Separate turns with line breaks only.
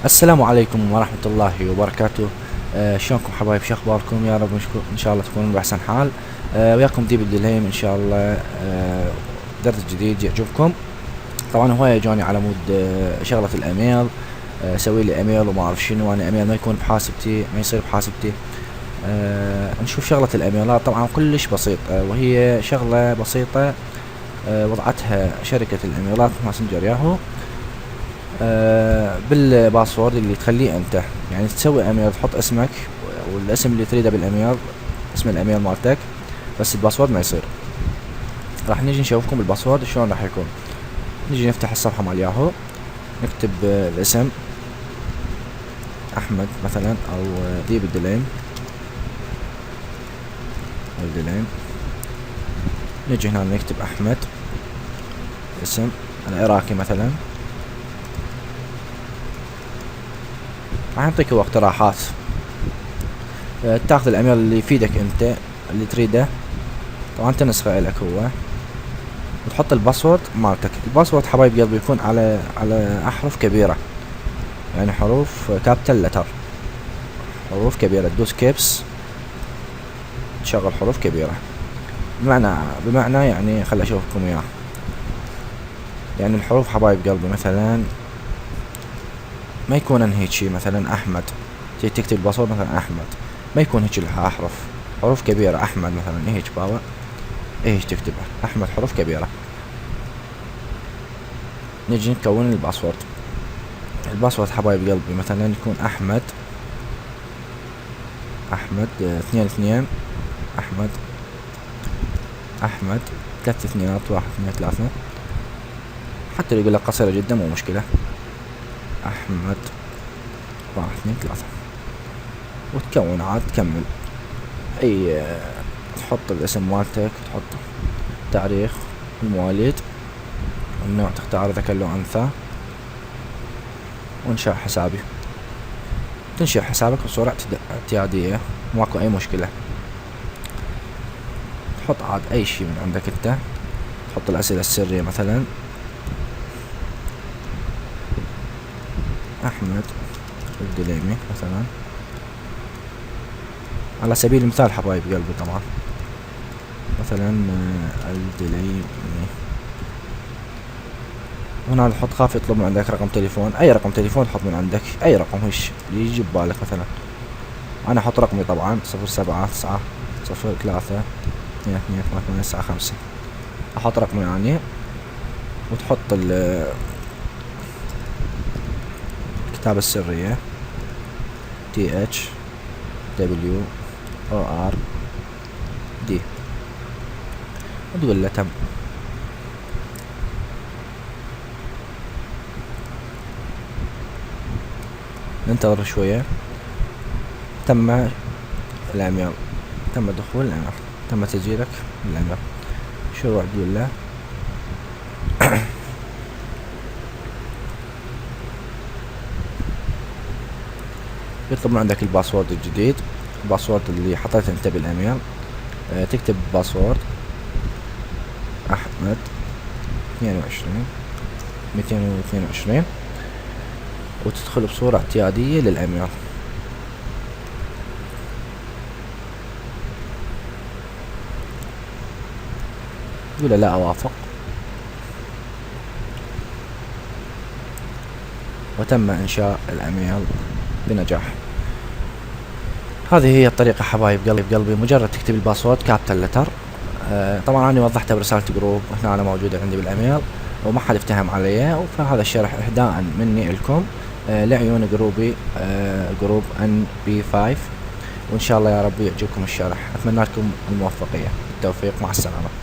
السلام عليكم ورحمة الله وبركاته. شلونكم حبايب؟ شو اخباركم؟ يا رب ان شاء الله تكونون باحسن حال. وياكم ديب الدلهيم ان شاء الله. درس جديد يعجبكم. طبعا هواية جاني على مود شغلة الايميل. سوي لي ايميل وما اعرف شنو، انا ايميل ما يكون بحاسبتي، ما يصير بحاسبتي. نشوف شغلة الايميلات. طبعا كلش بسيط، وهي شغلة بسيطة. وضعتها شركة الايميلات ماسنجر ياهو. بالباسورد اللي تخليه انت، يعني تسوي ايميل، تحط اسمك والاسم اللي تريده بالايميل، اسم الايميل مالتك، بس الباسورد ما يصير. راح نيجي نشوفكم الباسورد شلون راح يكون. نيجي نفتح الصفحة مال ياهو، نكتب الاسم احمد مثلا، او ديب الدليم او الدليم. نيجي هنا نكتب احمد، اسم العراقي مثلا. راح يعطيك هو اقتراحات. تاخذ الايميل اللي يفيدك انت، اللي تريده، طبعا تنسخه لك هو، وتحط الباسورد مالتك. الباسورد حبايب قلبي يكون على احرف كبيرة، يعني حروف كابيتال لتر، حروف كبيرة. تدوس كيبس تشغل حروف كبيرة. بمعنى يعني خل اشوفكم اياه. يعني الحروف حبايب قلبي مثلا ما يكون هيك شي، مثلا احمد، تيجي تكتب الباسورد مثلا احمد، ما يكون هيك احرف، حروف كبيرة. احمد مثلا هيك باوة، هيك تكتبها احمد حروف كبيرة. نجي نكون الباسورد. الباسورد حبايب قلبي مثلا يكون احمد 2 احمد 3 2 1 2 3. حتى يقول لك قصيرة جدا مو مشكلة. احمد 1 2 3، وتكون عاد تكمل. اي تحط الاسم مالتك، تحط تاريخ المواليد، النوع تختار ذكر لو انثى، وانشاء حسابي. تنشئ حسابك بصورة اعتيادية، ماكو اي مشكلة. تحط عاد اي شي من عندك انت، تحط الاسئلة السرية مثلا احمد الدليمي مثلا، على سبيل المثال حبايب قلبي. طبعا مثلا الدليمي. هنا تحط خاف يطلب من عندك رقم تليفون، اي رقم تليفون تحط من عندك، اي رقم هيش اللي يجي ببالك. مثلا انا احط رقمي طبعا 07 9 03 22 8 5. احط رقمي يعني، وتحط الكتابة السرية THWORD، وتقول له تم. ننتظر شوية. تم الايميل، تم دخول الايميل، تم تسجيلك بالايميل. شو راح تقول له؟ يطلب من عندك الباسورد الجديد، الباسورد اللي حطيته انت بالايميل. تكتب باسورد احمد 222، وتدخل بصورة اعتيادية للايميل. تقول له لا اوافق، وتم انشاء الايميل بنجاح. هذه هي الطريقة حبايب قلبي. مجرد تكتب الباسورد كابيتال لتر. طبعا انا وضحتها برسالة جروب هنا، أنا موجودة عندي بالايميل وما حد افتهم علي. فهذا الشرح اهداء مني لكم، لعيون جروبي، جروب NB5. وان شاء الله يا رب يعجبكم الشرح. اتمنى لكم الموفقية، التوفيق، مع السلامة.